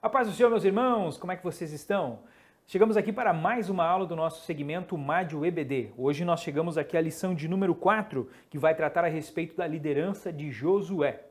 A paz do Senhor, meus irmãos, como é que vocês estão? Chegamos aqui para mais uma aula do nosso segmento Mádio EBD. Hoje nós chegamos aqui à lição de número 4, que vai tratar a respeito da liderança de Josué.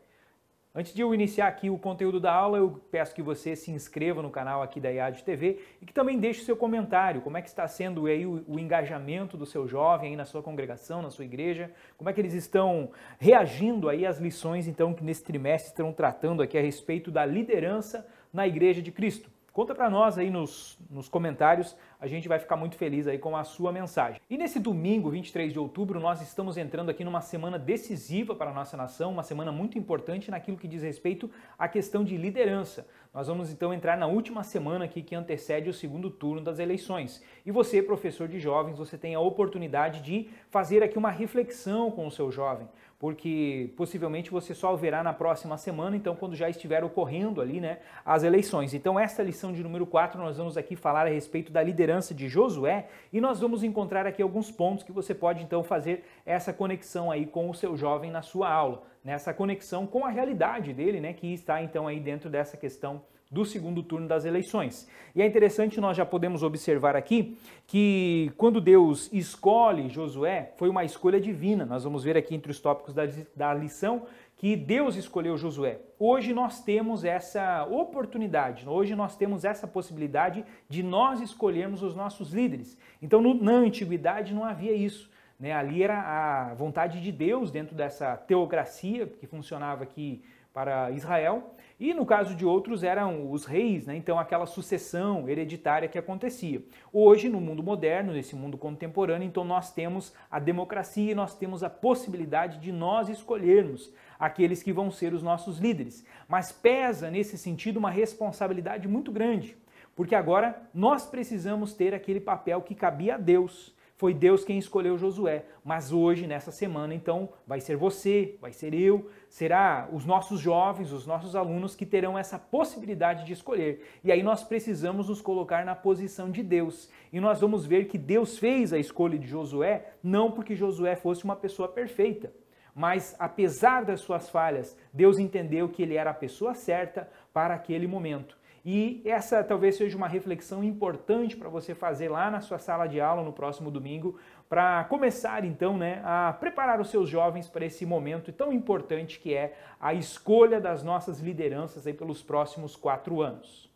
Antes de eu iniciar aqui o conteúdo da aula, eu peço que você se inscreva no canal aqui da IAD TV e que também deixe o seu comentário, como é que está sendo aí o engajamento do seu jovem aí na sua congregação, na sua igreja, como é que eles estão reagindo aí às lições então que nesse trimestre estão tratando aqui a respeito da liderança na Igreja de Cristo. Conta para nós aí nos comentários, a gente vai ficar muito feliz aí com a sua mensagem. E nesse domingo, 23 de outubro, nós estamos entrando aqui numa semana decisiva para a nossa nação, uma semana muito importante naquilo que diz respeito à questão de liderança. Nós vamos então entrar na última semana aqui que antecede o segundo turno das eleições. E você, professor de jovens, você tem a oportunidade de fazer aqui uma reflexão com o seu jovem, porque possivelmente você só o verá na próxima semana, então quando já estiver ocorrendo ali, né, as eleições. Então esta lição de número 4, nós vamos aqui falar a respeito da liderança de Josué e nós vamos encontrar aqui alguns pontos que você pode então fazer essa conexão aí com o seu jovem na sua aula, nessa conexão com a realidade dele, né, que está então aí dentro dessa questão do segundo turno das eleições. E é interessante, nós já podemos observar aqui que quando Deus escolhe Josué, foi uma escolha divina. Nós vamos ver aqui entre os tópicos da lição que Deus escolheu Josué. Hoje nós temos essa oportunidade, hoje nós temos essa possibilidade de nós escolhermos os nossos líderes. Então na antiguidade não havia isso. Ali era a vontade de Deus dentro dessa teocracia que funcionava aqui para Israel, e no caso de outros eram os reis, então aquela sucessão hereditária que acontecia. Hoje, no mundo moderno, nesse mundo contemporâneo, então nós temos a democracia e nós temos a possibilidade de nós escolhermos aqueles que vão ser os nossos líderes. Mas pesa nesse sentido uma responsabilidade muito grande, porque agora nós precisamos ter aquele papel que cabia a Deus. Foi Deus quem escolheu Josué, mas hoje, nessa semana, então, vai ser você, vai ser eu, será os nossos jovens, os nossos alunos que terão essa possibilidade de escolher. E aí nós precisamos nos colocar na posição de Deus. E nós vamos ver que Deus fez a escolha de Josué, não porque Josué fosse uma pessoa perfeita, mas apesar das suas falhas, Deus entendeu que ele era a pessoa certa para aquele momento. E essa talvez seja uma reflexão importante para você fazer lá na sua sala de aula no próximo domingo, para começar então a preparar os seus jovens para esse momento tão importante que é a escolha das nossas lideranças aí pelos próximos 4 anos.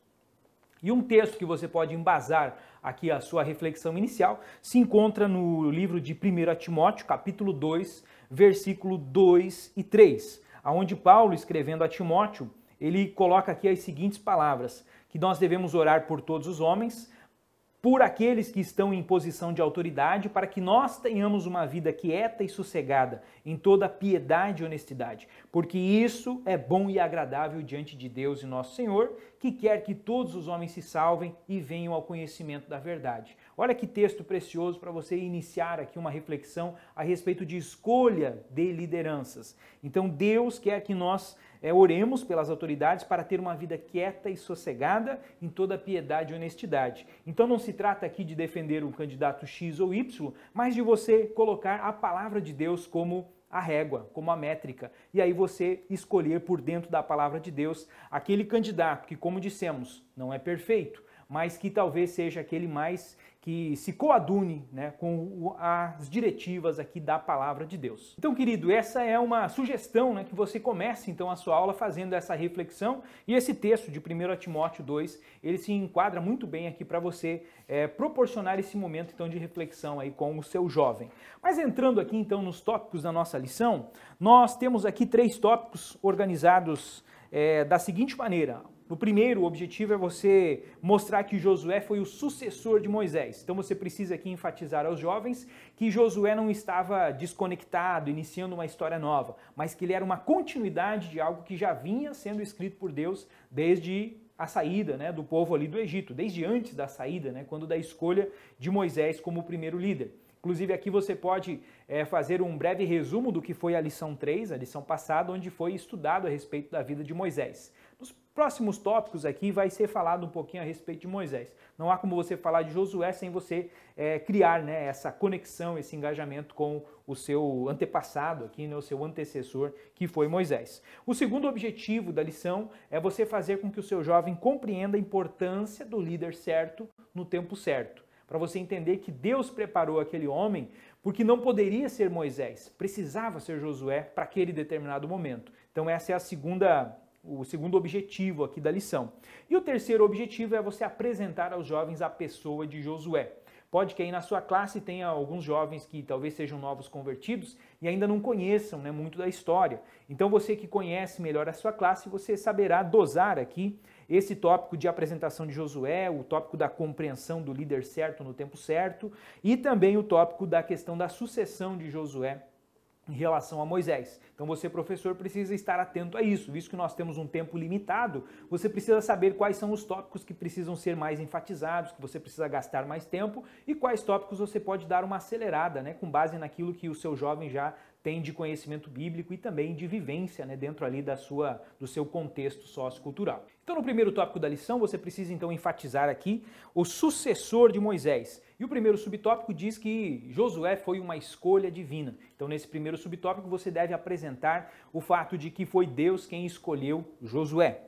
E um texto que você pode embasar aqui a sua reflexão inicial se encontra no livro de 1 Timóteo, capítulo 2, versículo 2 e 3, onde Paulo, escrevendo a Timóteo, ele coloca aqui as seguintes palavras, que nós devemos orar por todos os homens, por aqueles que estão em posição de autoridade, para que nós tenhamos uma vida quieta e sossegada, em toda piedade e honestidade, porque isso é bom e agradável diante de Deus e nosso Senhor, que quer que todos os homens se salvem e venham ao conhecimento da verdade. Olha que texto precioso para você iniciar aqui uma reflexão a respeito de escolha de lideranças. Então Deus quer que nós oremos pelas autoridades para ter uma vida quieta e sossegada em toda piedade e honestidade. Então não se trata aqui de defender um candidato X ou Y, mas de você colocar a palavra de Deus como a régua, como a métrica, e aí você escolher por dentro da palavra de Deus aquele candidato que, como dissemos, não é perfeito, mas que talvez seja aquele mais que se coadune com as diretivas aqui da palavra de Deus. Então, querido, essa é uma sugestão que você comece então a sua aula fazendo essa reflexão, e esse texto de 1 Timóteo 2, ele se enquadra muito bem aqui para você proporcionar esse momento então de reflexão aí com o seu jovem. Mas entrando aqui então nos tópicos da nossa lição, nós temos aqui 3 tópicos organizados da seguinte maneira. O primeiro objetivo é você mostrar que Josué foi o sucessor de Moisés. Então você precisa aqui enfatizar aos jovens que Josué não estava desconectado, iniciando uma história nova, mas que ele era uma continuidade de algo que já vinha sendo escrito por Deus desde a saída do povo ali do Egito, desde antes da saída, quando da escolha de Moisés como o primeiro líder. Inclusive aqui você pode fazer um breve resumo do que foi a lição 3, a lição passada, onde foi estudado a respeito da vida de Moisés. Nos próximos tópicos aqui vai ser falado um pouquinho a respeito de Moisés. Não há como você falar de Josué sem você criar, né, essa conexão, esse engajamento com o seu antepassado aqui, né, o seu antecessor, que foi Moisés. O segundo objetivo da lição é você fazer com que o seu jovem compreenda a importância do líder certo no tempo certo. Para você entender que Deus preparou aquele homem porque não poderia ser Moisés, precisava ser Josué para aquele determinado momento. Então essa é o segundo objetivo aqui da lição. E o terceiro objetivo é você apresentar aos jovens a pessoa de Josué. Pode que aí na sua classe tenha alguns jovens que talvez sejam novos convertidos e ainda não conheçam, né, muito da história. Então você que conhece melhor a sua classe, você saberá dosar aqui esse tópico de apresentação de Josué, o tópico da compreensão do líder certo no tempo certo e também o tópico da questão da sucessão de Josué em relação a Moisés. Então você, professor, precisa estar atento a isso. Visto que nós temos um tempo limitado, você precisa saber quais são os tópicos que precisam ser mais enfatizados, que você precisa gastar mais tempo e quais tópicos você pode dar uma acelerada, né, com base naquilo que o seu jovem já tem de conhecimento bíblico e também de vivência, né, dentro ali do seu contexto sociocultural. Então no primeiro tópico da lição você precisa então enfatizar aqui o sucessor de Moisés. E o primeiro subtópico diz que Josué foi uma escolha divina. Então nesse primeiro subtópico você deve apresentar o fato de que foi Deus quem escolheu Josué.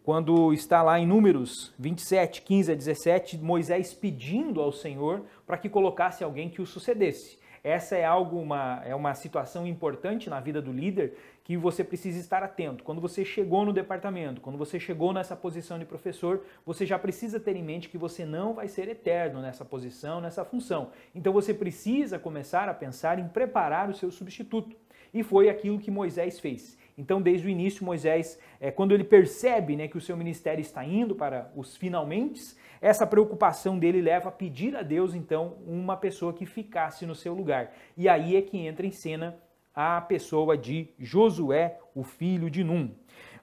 Quando está lá em Números 27, 15 a 17, Moisés pedindo ao Senhor para que colocasse alguém que o sucedesse. Essa é uma situação importante na vida do líder que você precisa estar atento. Quando você chegou no departamento, quando você chegou nessa posição de professor, você já precisa ter em mente que você não vai ser eterno nessa posição, nessa função. Então você precisa começar a pensar em preparar o seu substituto. E foi aquilo que Moisés fez. Então, desde o início, Moisés, quando ele percebe, né, que o seu ministério está indo para os finalmente, essa preocupação dele leva a pedir a Deus, então, uma pessoa que ficasse no seu lugar. E aí é que entra em cena a pessoa de Josué, o filho de Num.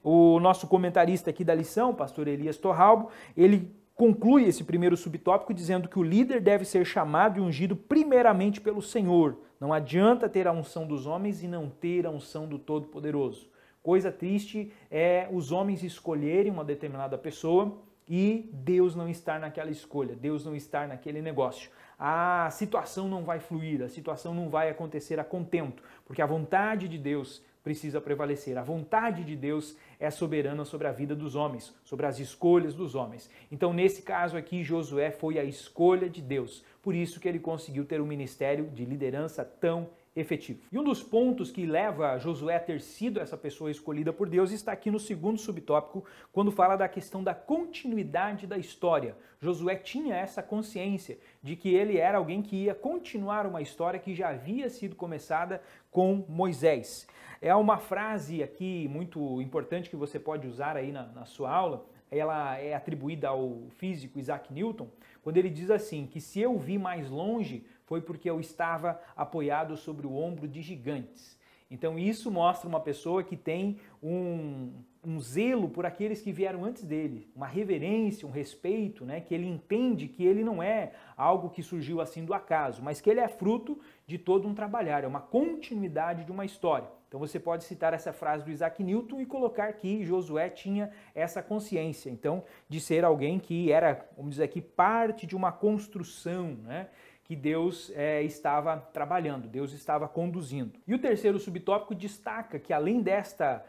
O nosso comentarista aqui da lição, pastor Elias Torralbo, ele conclui esse primeiro subtópico dizendo que o líder deve ser chamado e ungido primeiramente pelo Senhor. Não adianta ter a unção dos homens e não ter a unção do Todo-Poderoso. Coisa triste é os homens escolherem uma determinada pessoa e Deus não estar naquela escolha, Deus não estar naquele negócio. A situação não vai fluir, a situação não vai acontecer a contento, porque a vontade de Deus precisa prevalecer. A vontade de Deus é soberana sobre a vida dos homens, sobre as escolhas dos homens. Então, nesse caso aqui, Josué foi a escolha de Deus. Por isso que ele conseguiu ter um ministério de liderança tão efetivo. E um dos pontos que leva Josué a ter sido essa pessoa escolhida por Deus está aqui no segundo subtópico, quando fala da questão da continuidade da história. Josué tinha essa consciência de que ele era alguém que ia continuar uma história que já havia sido começada com Moisés. É uma frase aqui muito importante que você pode usar aí na sua aula. Ela é atribuída ao físico Isaac Newton, quando ele diz assim, que se eu vi mais longe foi porque eu estava apoiado sobre o ombro de gigantes. Então isso mostra uma pessoa que tem um zelo por aqueles que vieram antes dele, uma reverência, um respeito, né? Que ele entende que ele não é algo que surgiu assim do acaso, mas que ele é fruto de todo um trabalhar, é uma continuidade de uma história. Então você pode citar essa frase do Isaac Newton e colocar que Josué tinha essa consciência, então, de ser alguém que era, vamos dizer aqui, parte de uma construção, né? Que Deus estava trabalhando, Deus estava conduzindo. E o terceiro subtópico destaca que além desta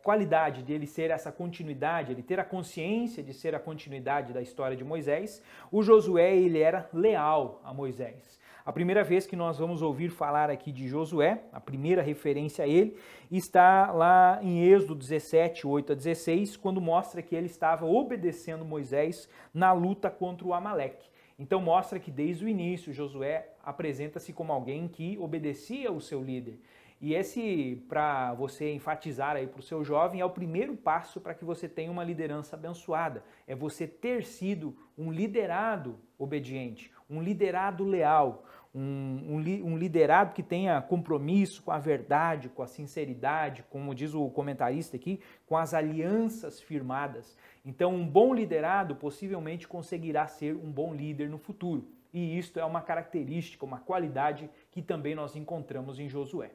qualidade de ele ser essa continuidade, ele ter a consciência de ser a continuidade da história de Moisés, o Josué ele era leal a Moisés. A primeira vez que nós vamos ouvir falar aqui de Josué, a primeira referência a ele, está lá em Êxodo 17, 8 a 16, quando mostra que ele estava obedecendo Moisés na luta contra o Amaleque. Então mostra que desde o início Josué apresenta-se como alguém que obedecia o seu líder. E esse, para você enfatizar aí para o seu jovem, é o primeiro passo para que você tenha uma liderança abençoada. É você ter sido um liderado obediente, um liderado leal, um liderado que tenha compromisso com a verdade, com a sinceridade, como diz o comentarista aqui, com as alianças firmadas. Então, um bom liderado possivelmente conseguirá ser um bom líder no futuro. E isto é uma característica, uma qualidade que também nós encontramos em Josué.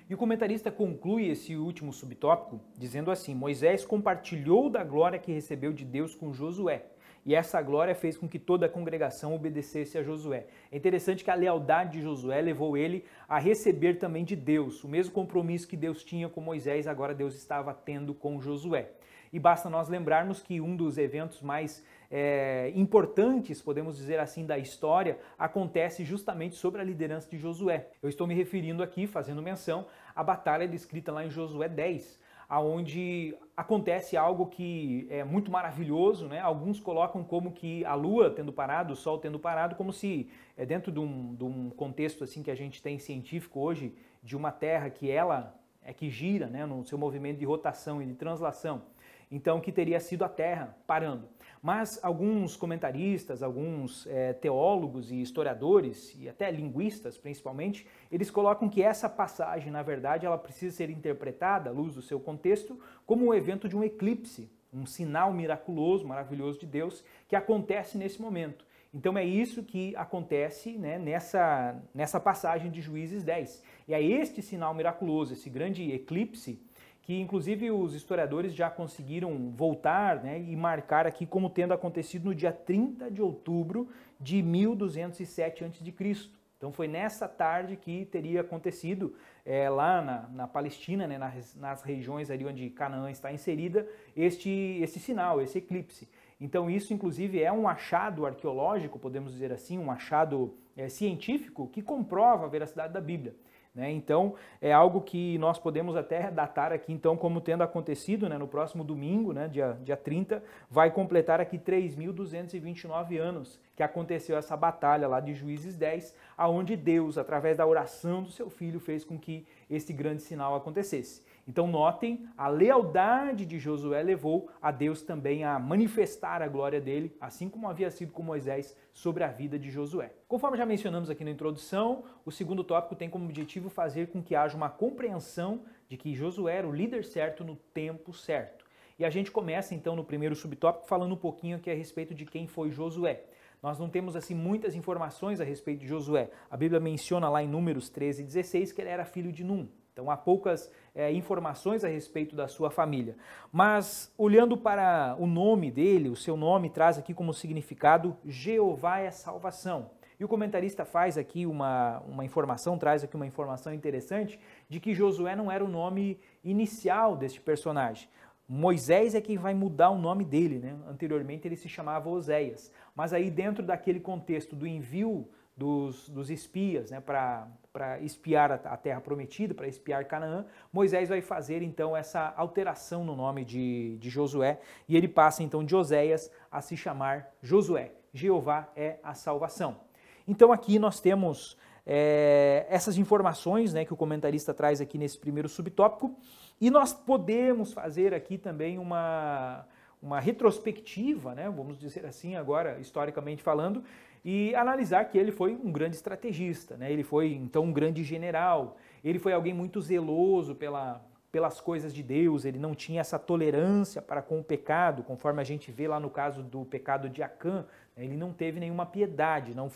E o comentarista conclui esse último subtópico dizendo assim: Moisés compartilhou da glória que recebeu de Deus com Josué. E essa glória fez com que toda a congregação obedecesse a Josué. É interessante que a lealdade de Josué levou ele a receber também de Deus. O mesmo compromisso que Deus tinha com Moisés, agora Deus estava tendo com Josué. E basta nós lembrarmos que um dos eventos mais importantes, podemos dizer assim, da história, acontece justamente sobre a liderança de Josué. Eu estou me referindo aqui, fazendo menção, à batalha descrita lá em Josué 10, onde acontece algo que é muito maravilhoso, né? Alguns colocam como que a lua tendo parado, o sol tendo parado, como se dentro de um contexto assim que a gente tem científico hoje, de uma terra que ela é que gira, né, no seu movimento de rotação e de translação, então que teria sido a terra parando. Mas alguns comentaristas, alguns teólogos e historiadores, e até linguistas principalmente, eles colocam que essa passagem, na verdade, ela precisa ser interpretada, à luz do seu contexto, como um evento de um eclipse, um sinal miraculoso, maravilhoso de Deus, que acontece nesse momento. Então é isso que acontece, né, nessa passagem de Juízes 10. E é este sinal miraculoso, esse grande eclipse, que inclusive os historiadores já conseguiram voltar, né, e marcar aqui como tendo acontecido no dia 30 de outubro de 1207 a.C. Então foi nessa tarde que teria acontecido lá na Palestina, né, nas regiões ali onde Canaã está inserida, esse sinal, esse eclipse. Então isso inclusive é um achado arqueológico, podemos dizer assim, um achado científico que comprova a veracidade da Bíblia. Então, é algo que nós podemos até datar aqui, então, como tendo acontecido, né, no próximo domingo, né, dia 30, vai completar aqui 3.229 anos que aconteceu essa batalha lá de Juízes 10, aonde Deus, através da oração do seu filho, fez com que esse grande sinal acontecesse. Então notem, a lealdade de Josué levou a Deus também a manifestar a glória dele, assim como havia sido com Moisés sobre a vida de Josué. Conforme já mencionamos aqui na introdução, o segundo tópico tem como objetivo fazer com que haja uma compreensão de que Josué era o líder certo no tempo certo. E a gente começa então no primeiro subtópico falando um pouquinho aqui a respeito de quem foi Josué. Nós não temos assim muitas informações a respeito de Josué. A Bíblia menciona lá em Números 13:16 que ele era filho de Num. Então há poucas informações a respeito da sua família. Mas olhando para o nome dele, o seu nome traz aqui como significado Jeová é salvação. E o comentarista faz aqui uma informação, traz aqui uma informação interessante de que Josué não era o nome inicial deste personagem. Moisés é quem vai mudar o nome dele, né? Anteriormente ele se chamava Oséias. Mas aí dentro daquele contexto do envio dos espias, né, para espiar a terra prometida, para espiar Canaã, Moisés vai fazer então essa alteração no nome de Josué e ele passa então de Oséias a se chamar Josué. Jeová é a salvação. Então aqui nós temos essas informações, né, que o comentarista traz aqui nesse primeiro subtópico e nós podemos fazer aqui também uma retrospectiva, né, vamos dizer assim agora, historicamente falando, e analisar que ele foi um grande estrategista, né? Ele foi então um grande general, ele foi alguém muito zeloso pelas coisas de Deus, ele não tinha essa tolerância para com o pecado, conforme a gente vê lá no caso do pecado de Acã, né? Ele não teve nenhuma piedade, não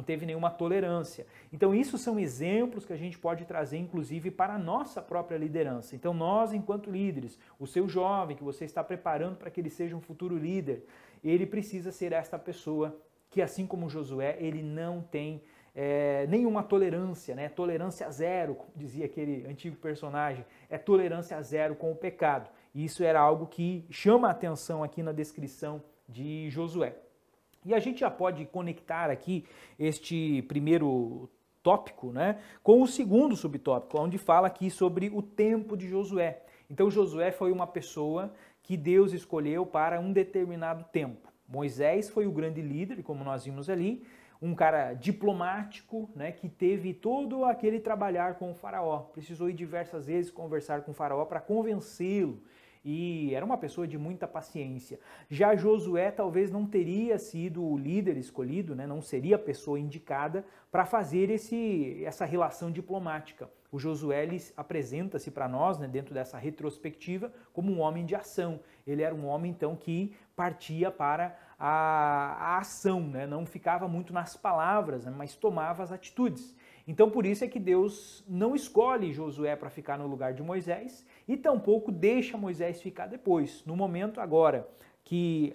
teve nenhuma tolerância. Então isso são exemplos que a gente pode trazer inclusive para a nossa própria liderança. Então nós enquanto líderes, o seu jovem que você está preparando para que ele seja um futuro líder, ele precisa ser esta pessoa que assim como Josué, ele não tem nenhuma tolerância, né? Tolerância zero, como dizia aquele antigo personagem, é tolerância zero com o pecado. E isso era algo que chama a atenção aqui na descrição de Josué. E a gente já pode conectar aqui este primeiro tópico, né, com o segundo subtópico, onde fala aqui sobre o tempo de Josué. Então Josué foi uma pessoa que Deus escolheu para um determinado tempo. Moisés foi o grande líder, como nós vimos ali, um cara diplomático, né, que teve todo aquele trabalhar com o faraó. Precisou ir diversas vezes conversar com o faraó para convencê-lo. E era uma pessoa de muita paciência. Já Josué talvez não teria sido o líder escolhido, né, não seria a pessoa indicada para fazer essa relação diplomática. O Josué apresenta-se para nós, né, dentro dessa retrospectiva, como um homem de ação. Ele era um homem, então, que partia para a ação, né? Não ficava muito nas palavras, né? Mas tomava as atitudes. Então por isso é que Deus não escolhe Josué para ficar no lugar de Moisés e tampouco deixa Moisés ficar depois, no momento agora que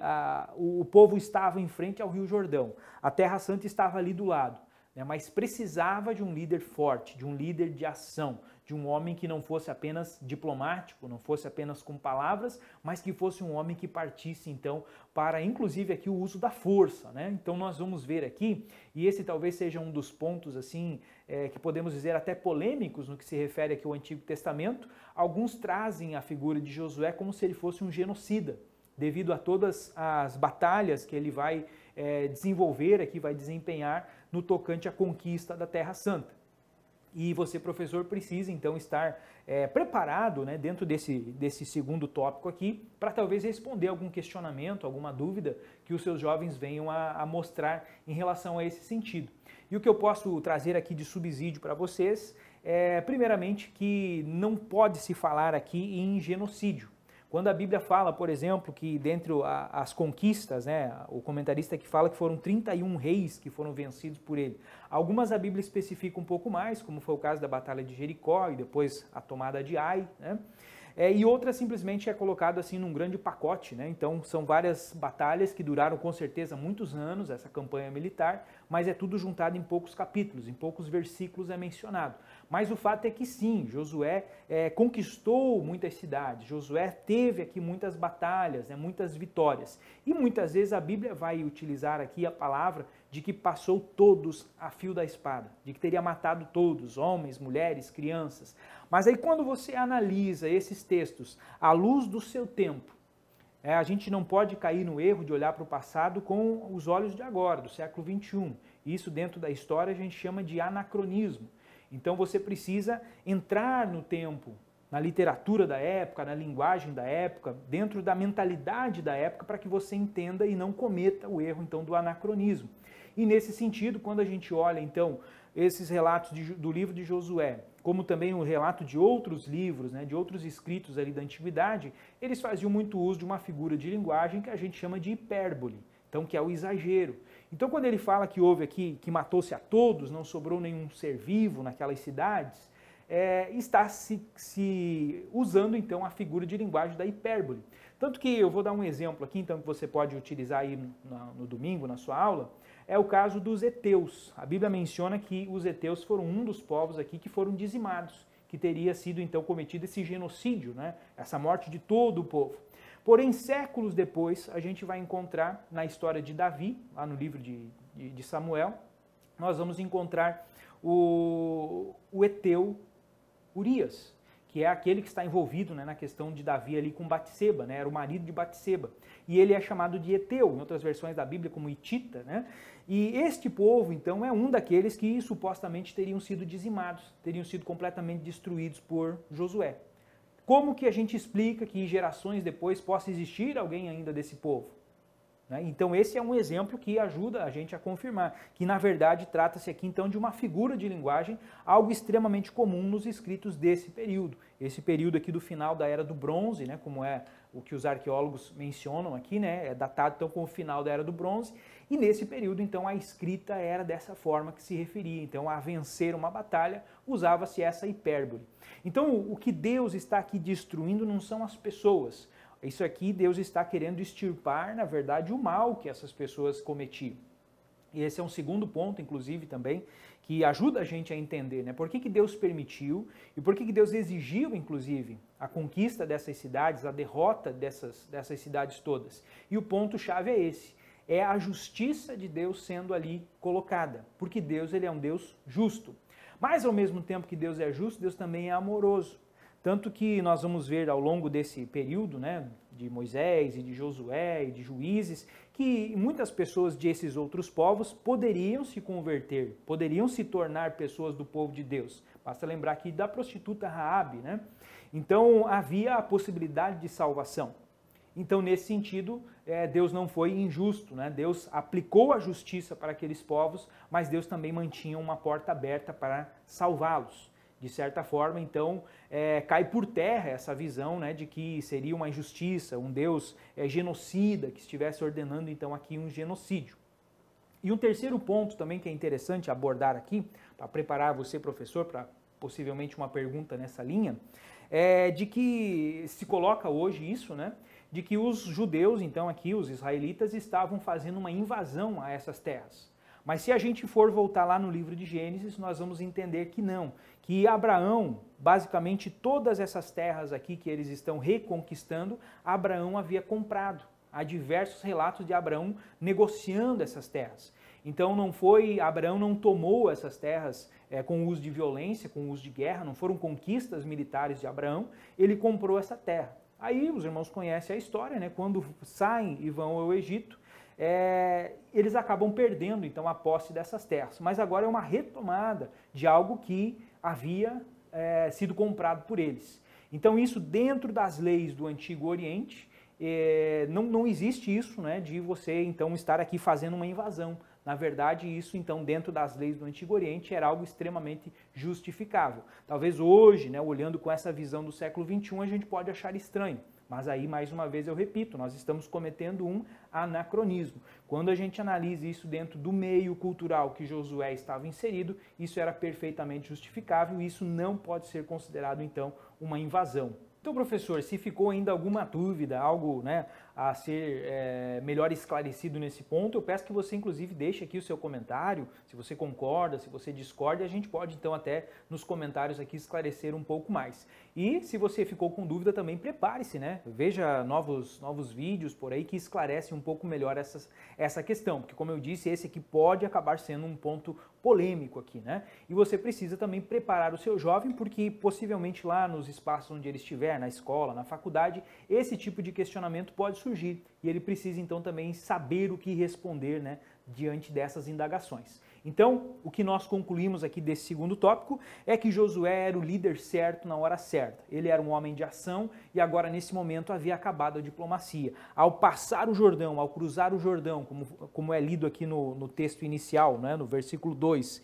o povo estava em frente ao Rio Jordão, a Terra Santa estava ali do lado, né? Mas precisava de um líder forte, de um líder de ação, de um homem que não fosse apenas diplomático, não fosse apenas com palavras, mas que fosse um homem que partisse então para inclusive aqui o uso da força, né? Então nós vamos ver aqui, e esse talvez seja um dos pontos assim que podemos dizer até polêmicos no que se refere aqui ao Antigo Testamento. Alguns trazem a figura de Josué como se ele fosse um genocida, devido a todas as batalhas que ele vai desenvolver aqui, vai desempenhar no tocante à conquista da Terra Santa. E você, professor, precisa então estar preparado, né, dentro desse segundo tópico aqui, para talvez responder algum questionamento, alguma dúvida que os seus jovens venham a mostrar em relação a esse sentido. E o que eu posso trazer aqui de subsídio para vocês é, primeiramente, que não pode se falar aqui em genocídio. Quando a Bíblia fala, por exemplo, que dentre as conquistas, né, o comentarista que fala que foram 31 reis que foram vencidos por ele. Algumas a Bíblia especifica um pouco mais, como foi o caso da Batalha de Jericó e depois a tomada de Ai, né? E outras simplesmente é colocado assim num grande pacote, né? Então são várias batalhas que duraram com certeza muitos anos, essa campanha militar, mas é tudo juntado em poucos capítulos, em poucos versículos é mencionado. Mas o fato é que sim, Josué conquistou muitas cidades, Josué teve aqui muitas batalhas, né, muitas vitórias. E muitas vezes a Bíblia vai utilizar aqui a palavra de que passou todos a fio da espada, de que teria matado todos, homens, mulheres, crianças. Mas aí quando você analisa esses textos à luz do seu tempo, a gente não pode cair no erro de olhar para o passado com os olhos de agora, do século XXI. Isso dentro da história a gente chama de anacronismo. Então você precisa entrar no tempo, na literatura da época, na linguagem da época, dentro da mentalidade da época, para que você entenda e não cometa o erro então do anacronismo. E nesse sentido, quando a gente olha então esses relatos do livro de Josué, como também o relato de outros livros, né, de outros escritos ali da antiguidade, eles faziam muito uso de uma figura de linguagem que a gente chama de hipérbole, então que é o exagero. Então quando ele fala que houve aqui, que matou-se a todos, não sobrou nenhum ser vivo naquelas cidades, está se usando então a figura de linguagem da hipérbole. Tanto que eu vou dar um exemplo aqui, então, que você pode utilizar aí no domingo, na sua aula, é o caso dos heteus. A Bíblia menciona que os heteus foram um dos povos aqui que foram dizimados, que teria sido então cometido esse genocídio, né? Essa morte de todo o povo. Porém, séculos depois, a gente vai encontrar na história de Davi, lá no livro de Samuel, nós vamos encontrar o heteu Urias, que é aquele que está envolvido, né, na questão de Davi ali com Batseba, né, era o marido de Batseba. E ele é chamado de heteu, em outras versões da Bíblia como hitita, né? E este povo, então, é um daqueles que supostamente teriam sido dizimados, teriam sido completamente destruídos por Josué. Como que a gente explica que gerações depois possa existir alguém ainda desse povo? Então esse é um exemplo que ajuda a gente a confirmar que na verdade trata-se aqui então de uma figura de linguagem, algo extremamente comum nos escritos desse período. Esse período aqui do final da Era do Bronze, né, como é o que os arqueólogos mencionam aqui, né, é datado então com o final da Era do Bronze, e nesse período então a escrita era dessa forma que se referia. Então a vencer uma batalha usava-se essa hipérbole. Então o que Deus está aqui destruindo não são as pessoas. Isso aqui Deus está querendo extirpar, na verdade, o mal que essas pessoas cometiam. E esse é um segundo ponto, inclusive, também, que ajuda a gente a entender, né? Por que Deus permitiu e por que Deus exigiu, inclusive, a conquista dessas cidades, a derrota dessas cidades todas. E o ponto-chave é esse, é a justiça de Deus sendo ali colocada, porque Deus ele é um Deus justo. Mas, ao mesmo tempo que Deus é justo, Deus também é amoroso. Tanto que nós vamos ver ao longo desse período, né, de Moisés e de Josué e de Juízes, que muitas pessoas desses outros povos poderiam se converter, poderiam se tornar pessoas do povo de Deus. Basta lembrar aqui da prostituta Raabe, né? Então havia a possibilidade de salvação. Então nesse sentido, Deus não foi injusto, né? Deus aplicou a justiça para aqueles povos, mas Deus também mantinha uma porta aberta para salvá-los De certa forma, então, cai por terra essa visão, né, de que seria uma injustiça, um Deus genocida que estivesse ordenando então aqui um genocídio. E um terceiro ponto também que é interessante abordar aqui, para preparar você, professor, para possivelmente uma pergunta nessa linha, é de que se coloca hoje isso, né, de que os judeus, então aqui, os israelitas, estavam fazendo uma invasão a essas terras. Mas se a gente for voltar lá no livro de Gênesis, nós vamos entender que não, que Abraão, basicamente todas essas terras aqui que eles estão reconquistando, Abraão havia comprado. Há diversos relatos de Abraão negociando essas terras. Então Abraão não tomou essas terras com uso de violência, com uso de guerra, não foram conquistas militares de Abraão, ele comprou essa terra. Aí os irmãos conhecem a história, né? Quando saem e vão ao Egito, eles acabam perdendo então a posse dessas terras. Mas agora é uma retomada de algo que havia sido comprado por eles. Então isso dentro das leis do Antigo Oriente, não existe isso, né, de você então estar aqui fazendo uma invasão. Na verdade, isso então dentro das leis do Antigo Oriente era algo extremamente justificável. Talvez hoje, né, olhando com essa visão do século XXI, a gente pode achar estranho. Mas aí, mais uma vez, eu repito, nós estamos cometendo um anacronismo. Quando a gente analisa isso dentro do meio cultural que Josué estava inserido, isso era perfeitamente justificável e isso não pode ser considerado, então, uma invasão. Então, professor, se ficou ainda alguma dúvida, algo, né, a ser melhor esclarecido nesse ponto, eu peço que você, inclusive, deixe aqui o seu comentário, se você concorda, se você discorda, a gente pode, então, até nos comentários aqui esclarecer um pouco mais. E, se você ficou com dúvida, também prepare-se, né? Veja novos vídeos por aí que esclarecem um pouco melhor essa questão, porque, como eu disse, esse aqui pode acabar sendo um ponto polêmico aqui, né? E você precisa também preparar o seu jovem, porque possivelmente lá nos espaços onde ele estiver, na escola, na faculdade, esse tipo de questionamento pode surgir e ele precisa então também saber o que responder, né, diante dessas indagações. Então, o que nós concluímos aqui desse segundo tópico é que Josué era o líder certo na hora certa. Ele era um homem de ação e agora nesse momento havia acabado a diplomacia. Ao passar o Jordão, ao cruzar o Jordão, como é lido aqui no texto inicial, né, no versículo 2,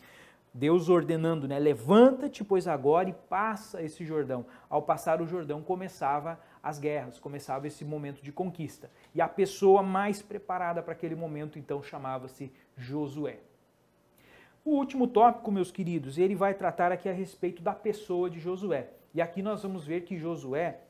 Deus ordenando, né, levanta-te, pois agora, e passa esse Jordão. Ao passar o Jordão, começava as guerras, começava esse momento de conquista. E a pessoa mais preparada para aquele momento, então, chamava-se Josué. O último tópico, meus queridos, ele vai tratar aqui a respeito da pessoa de Josué. E aqui nós vamos ver que Josué,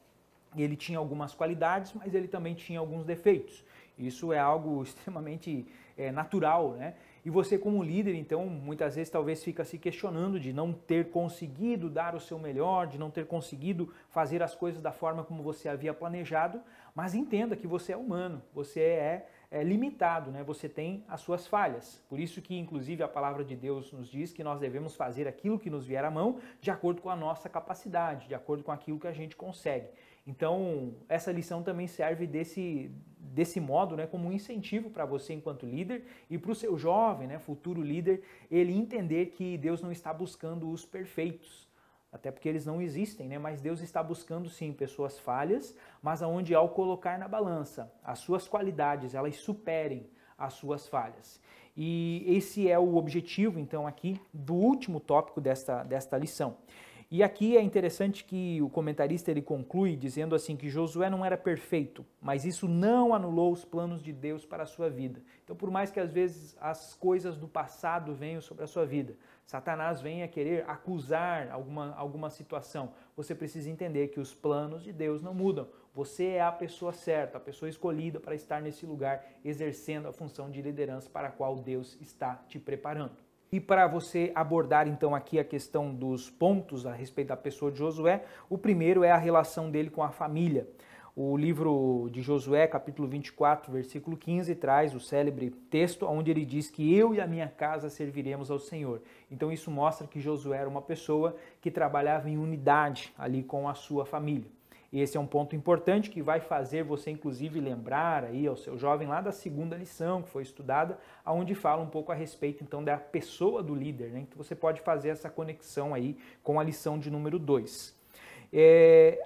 ele tinha algumas qualidades, mas ele também tinha alguns defeitos. Isso é algo extremamente natural, né? E você como líder, então, muitas vezes talvez fica se questionando de não ter conseguido dar o seu melhor, de não ter conseguido fazer as coisas da forma como você havia planejado, mas entenda que você é humano, você é limitado, né? Você tem as suas falhas. Por isso que, inclusive, a palavra de Deus nos diz que nós devemos fazer aquilo que nos vier à mão de acordo com a nossa capacidade, de acordo com aquilo que a gente consegue. Então, essa lição também serve desse modo, né, como um incentivo para você enquanto líder e para o seu jovem, né, futuro líder, ele entender que Deus não está buscando os perfeitos, até porque eles não existem, né, mas Deus está buscando sim pessoas falhas, mas aonde ao colocar na balança as suas qualidades, elas superem as suas falhas. E esse é o objetivo, então, aqui do último tópico desta lição. E aqui é interessante que o comentarista ele conclui dizendo assim que Josué não era perfeito, mas isso não anulou os planos de Deus para a sua vida. Então, por mais que às vezes as coisas do passado venham sobre a sua vida, Satanás venha querer acusar alguma situação, você precisa entender que os planos de Deus não mudam. Você é a pessoa certa, a pessoa escolhida para estar nesse lugar, exercendo a função de liderança para a qual Deus está te preparando. E para você abordar então aqui a questão dos pontos a respeito da pessoa de Josué, o primeiro é a relação dele com a família. O livro de Josué, capítulo 24, versículo 15, traz o célebre texto onde ele diz que eu e a minha casa serviremos ao Senhor. Então isso mostra que Josué era uma pessoa que trabalhava em unidade ali com a sua família. E esse é um ponto importante que vai fazer você, inclusive, lembrar aí ao seu jovem lá da segunda lição que foi estudada, onde fala um pouco a respeito, então, da pessoa do líder, né? Então, você pode fazer essa conexão aí com a lição de número 2.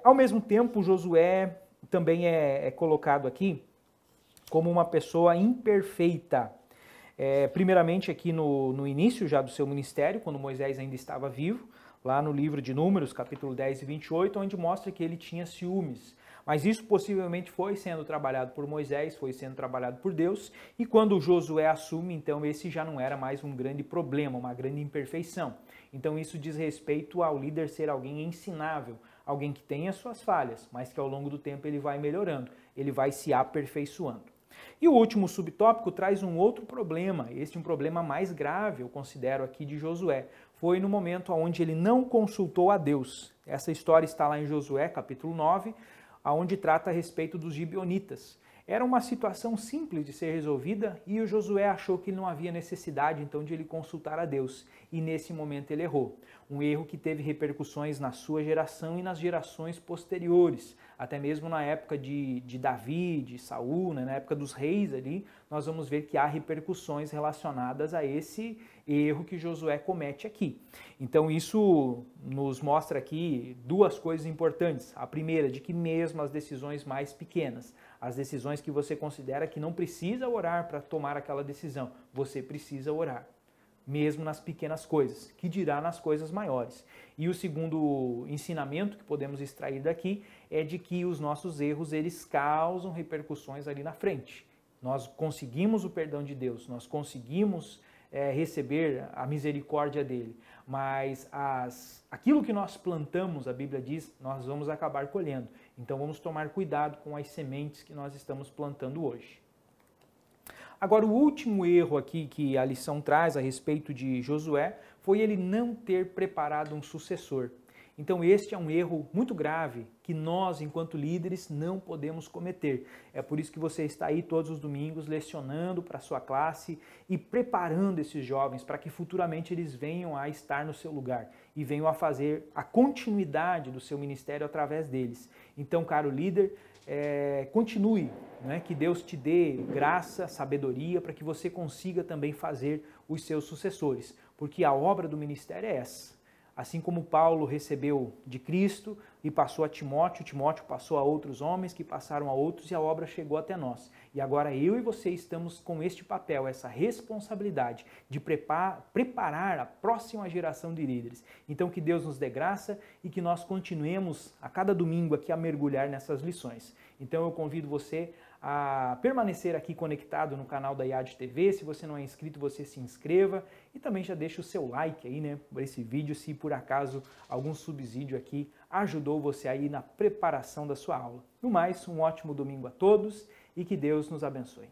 Ao mesmo tempo, Josué também é colocado aqui como uma pessoa imperfeita. Primeiramente, aqui no início já do seu ministério, quando Moisés ainda estava vivo, lá no livro de Números, capítulo 10 e 28, onde mostra que ele tinha ciúmes. Mas isso possivelmente foi sendo trabalhado por Moisés, foi sendo trabalhado por Deus, e quando Josué assume, então esse já não era mais um grande problema, uma grande imperfeição. Então isso diz respeito ao líder ser alguém ensinável, alguém que tem as suas falhas, mas que ao longo do tempo ele vai melhorando, ele vai se aperfeiçoando. E o último subtópico traz um outro problema, este é um problema mais grave, eu considero aqui de Josué. Foi no momento onde ele não consultou a Deus. Essa história está lá em Josué, capítulo 9, onde trata a respeito dos gibeonitas. Era uma situação simples de ser resolvida e o Josué achou que não havia necessidade então de ele consultar a Deus. E nesse momento ele errou. Um erro que teve repercussões na sua geração e nas gerações posteriores. Até mesmo na época de Davi, de Saul, né, na época dos reis ali, nós vamos ver que há repercussões relacionadas a esse erro que Josué comete aqui. Então isso nos mostra aqui duas coisas importantes. A primeira, de que mesmo as decisões mais pequenas, as decisões que você considera que não precisa orar para tomar aquela decisão, você precisa orar. Mesmo nas pequenas coisas, que dirá nas coisas maiores. E o segundo ensinamento que podemos extrair daqui é de que os nossos erros, eles causam repercussões ali na frente. Nós conseguimos o perdão de Deus, nós conseguimos receber a misericórdia dele, mas aquilo que nós plantamos, a Bíblia diz, nós vamos acabar colhendo. Então vamos tomar cuidado com as sementes que nós estamos plantando hoje. Agora, o último erro aqui que a lição traz a respeito de Josué foi ele não ter preparado um sucessor. Então, este é um erro muito grave que nós, enquanto líderes, não podemos cometer. É por isso que você está aí todos os domingos lecionando para a sua classe e preparando esses jovens para que futuramente eles venham a estar no seu lugar e venham a fazer a continuidade do seu ministério através deles. Então, caro líder, continue, né? Que Deus te dê graça, sabedoria, para que você consiga também fazer os seus sucessores, porque a obra do ministério é essa. Assim como Paulo recebeu de Cristo e passou a Timóteo, Timóteo passou a outros homens que passaram a outros e a obra chegou até nós. E agora eu e você estamos com este papel, essa responsabilidade de preparar a próxima geração de líderes. Então que Deus nos dê graça e que nós continuemos a cada domingo aqui a mergulhar nessas lições. Então eu convido você a permanecer aqui conectado no canal da IAD TV. Se você não é inscrito, você se inscreva e também já deixa o seu like aí, né, por esse vídeo, se por acaso algum subsídio aqui ajudou você aí na preparação da sua aula. No mais, um ótimo domingo a todos e que Deus nos abençoe.